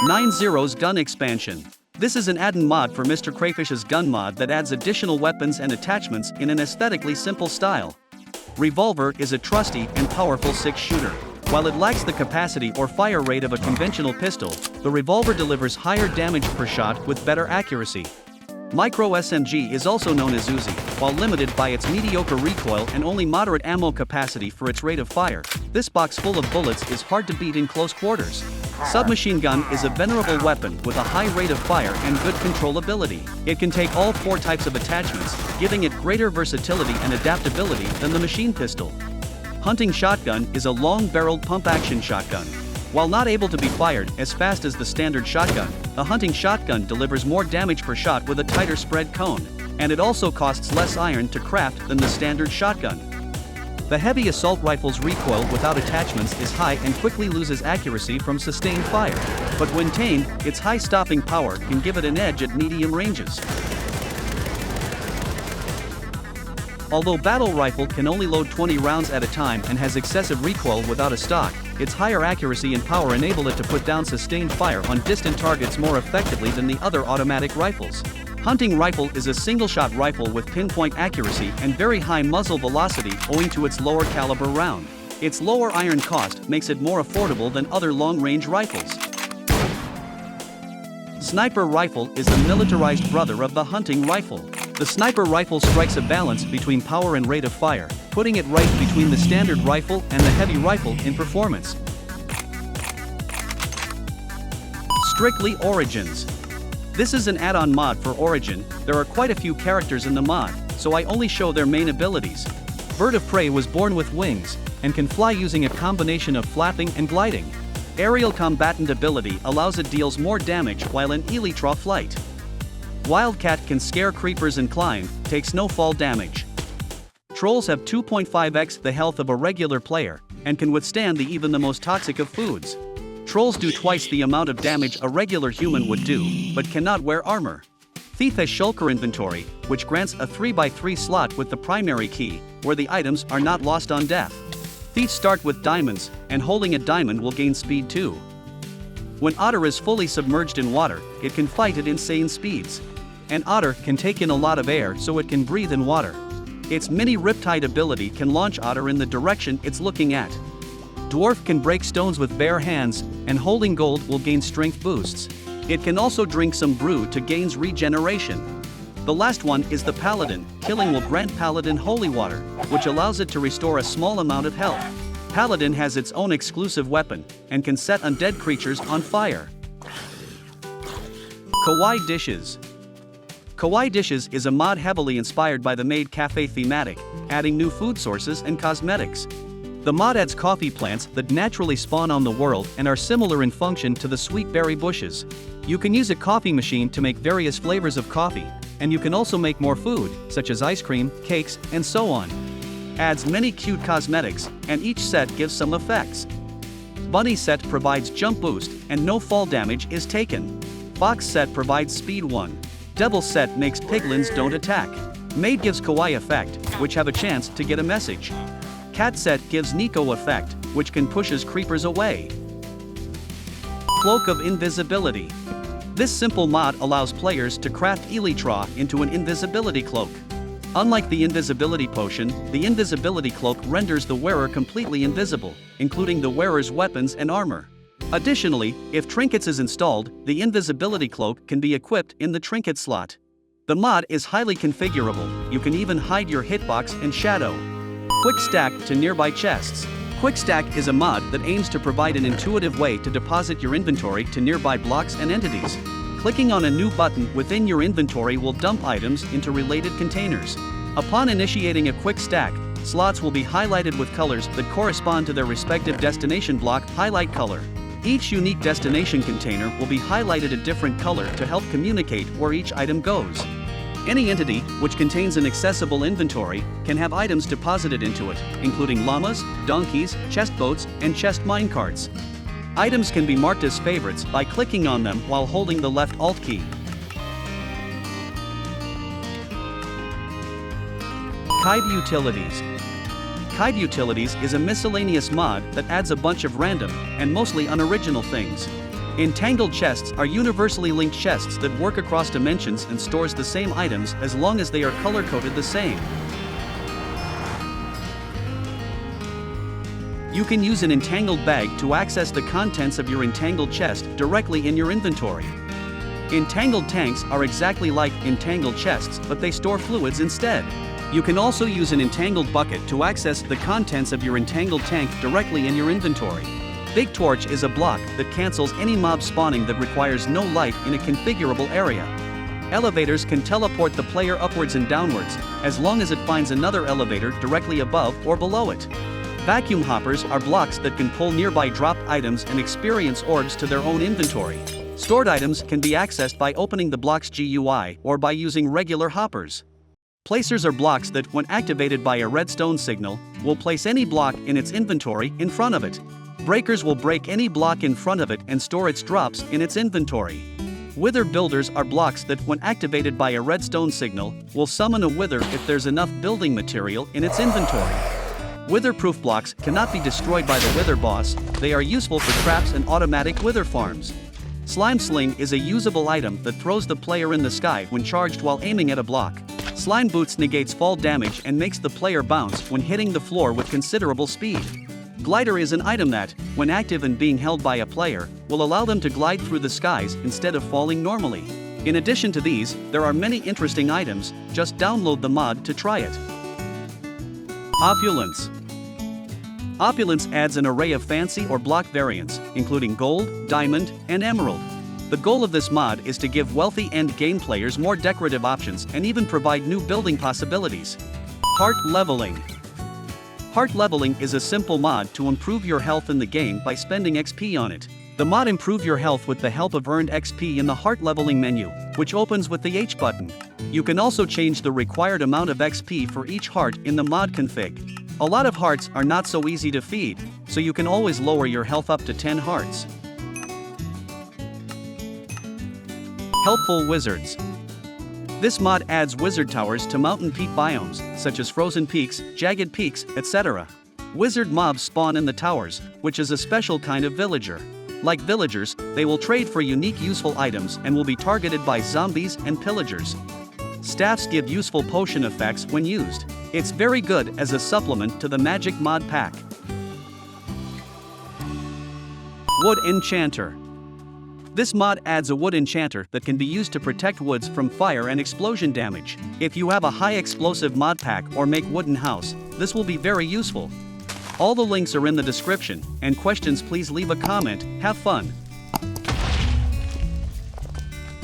NineZero's Gun Expansion. This is an add-on mod for Mr. Crayfish's gun mod that adds additional weapons and attachments in an aesthetically simple style. Revolver is a trusty and powerful 6-shooter. While it lacks the capacity or fire rate of a conventional pistol, the revolver delivers higher damage per shot with better accuracy. Micro SMG is also known as Uzi, while limited by its mediocre recoil and only moderate ammo capacity for its rate of fire. This box full of bullets is hard to beat in close quarters. Submachine gun is a venerable weapon with a high rate of fire and good controllability. It can take all 4 types of attachments, giving it greater versatility and adaptability than the machine pistol. Hunting shotgun is a long-barreled pump-action shotgun. While not able to be fired as fast as the standard shotgun, a hunting shotgun delivers more damage per shot with a tighter spread cone, and it also costs less iron to craft than the standard shotgun. The heavy assault rifle's recoil without attachments is high and quickly loses accuracy from sustained fire, but when tamed, its high stopping power can give it an edge at medium ranges. Although battle rifle can only load 20 rounds at a time and has excessive recoil without a stock, its higher accuracy and power enable it to put down sustained fire on distant targets more effectively than the other automatic rifles. Hunting rifle is a single-shot rifle with pinpoint accuracy and very high muzzle velocity owing to its lower caliber round. Its lower iron cost makes it more affordable than other long-range rifles. Sniper rifle is a militarized brother of the hunting rifle. The sniper rifle strikes a balance between power and rate of fire, putting it right between the standard rifle and the heavy rifle in performance. Strictly Origins. This is an add-on mod for Origin. There are quite a few characters in the mod, so I only show their main abilities. Bird of Prey was born with wings, and can fly using a combination of flapping and gliding. Aerial Combatant ability allows it deals more damage while in elytra flight. Wildcat can scare creepers and climb, takes no fall damage. Trolls have 2.5x the health of a regular player, and can withstand even the most toxic of foods. Trolls do twice the amount of damage a regular human would do, but cannot wear armor. Thief has Shulker inventory, which grants a 3x3 slot with the primary key, where the items are not lost on death. Thieves start with diamonds, and holding a diamond will gain speed too. When Otter is fully submerged in water, it can fight at insane speeds. An otter can take in a lot of air so it can breathe in water. Its mini Riptide ability can launch Otter in the direction it's looking at. Dwarf can break stones with bare hands, and holding gold will gain strength boosts. It can also drink some brew to gain regeneration. The last one is the Paladin. Killing will grant Paladin holy water, which allows it to restore a small amount of health. Paladin has its own exclusive weapon, and can set undead creatures on fire. Kawaii Dishes. Kawaii Dishes is a mod heavily inspired by the Maid Cafe thematic, adding new food sources and cosmetics. The mod adds coffee plants that naturally spawn on the world and are similar in function to the sweet berry bushes. You can use a coffee machine to make various flavors of coffee, and you can also make more food, such as ice cream, cakes, and so on. Adds many cute cosmetics, and each set gives some effects. Bunny set provides jump boost, and no fall damage is taken. Fox set provides speed 1. Devil set makes piglins don't attack. Maid gives Kawaii effect, which have a chance to get a message. Cat set gives Nico effect, which can pushes creepers away. Cloak of Invisibility. This simple mod allows players to craft elytra into an invisibility cloak. Unlike the invisibility potion, the invisibility cloak renders the wearer completely invisible, including the wearer's weapons and armor. Additionally, if trinkets is installed, the invisibility cloak can be equipped in the trinket slot. The mod is highly configurable. You can even hide your hitbox and shadow. Quick stack to nearby chests. Quick stack is a mod that aims to provide an intuitive way to deposit your inventory to nearby blocks and entities. Clicking on a new button within your inventory will dump items into related containers. Upon initiating a quick stack, slots will be highlighted with colors that correspond to their respective destination block highlight color. Each unique destination container will be highlighted a different color to help communicate where each item goes. Any entity which contains an accessible inventory can have items deposited into it, including llamas, donkeys, chest boats, and chest minecarts. Items can be marked as favorites by clicking on them while holding the left Alt key. Kibe Utilities. Kibe Utilities is a miscellaneous mod that adds a bunch of random and mostly unoriginal things. Entangled chests are universally linked chests that work across dimensions and stores the same items as long as they are color-coded the same. You can use an entangled bag to access the contents of your entangled chest directly in your inventory. Entangled tanks are exactly like entangled chests, but they store fluids instead. You can also use an entangled bucket to access the contents of your entangled tank directly in your inventory. Big Torch is a block that cancels any mob spawning that requires no light in a configurable area. Elevators can teleport the player upwards and downwards, as long as it finds another elevator directly above or below it. Vacuum hoppers are blocks that can pull nearby dropped items and experience orbs to their own inventory. Stored items can be accessed by opening the block's GUI or by using regular hoppers. Placers are blocks that, when activated by a redstone signal, will place any block in its inventory in front of it. Breakers will break any block in front of it and store its drops in its inventory. Wither builders are blocks that, when activated by a redstone signal, will summon a wither if there's enough building material in its inventory. Wither-proof blocks cannot be destroyed by the wither boss. They are useful for traps and automatic wither farms. Slime Sling is a usable item that throws the player in the sky when charged while aiming at a block. Slime Boots negates fall damage and makes the player bounce when hitting the floor with considerable speed. Glider is an item that, when active and being held by a player, will allow them to glide through the skies instead of falling normally. In addition to these, there are many interesting items. Just download the mod to try it. Opulence. Opulence adds an array of fancy or block variants, including gold, diamond, and emerald. The goal of this mod is to give wealthy end-game players more decorative options and even provide new building possibilities. Heart Leveling. Heart Leveling is a simple mod to improve your health in the game by spending XP on it. The mod improve your health with the help of earned XP in the Heart Leveling menu, which opens with the H button. You can also change the required amount of XP for each heart in the mod config. A lot of hearts are not so easy to feed, so you can always lower your health up to 10 hearts. Helpful Wizards. This mod adds wizard towers to mountain peak biomes, such as frozen peaks, jagged peaks, etc. Wizard mobs spawn in the towers, which is a special kind of villager. Like villagers, they will trade for unique useful items and will be targeted by zombies and pillagers. Staffs give useful potion effects when used. It's very good as a supplement to the magic mod pack. Wood Enchanter. This mod adds a wood enchanter that can be used to protect woods from fire and explosion damage. If you have a high explosive mod pack or make wooden house, this will be very useful. All the links are in the description, and questions please leave a comment. Have fun.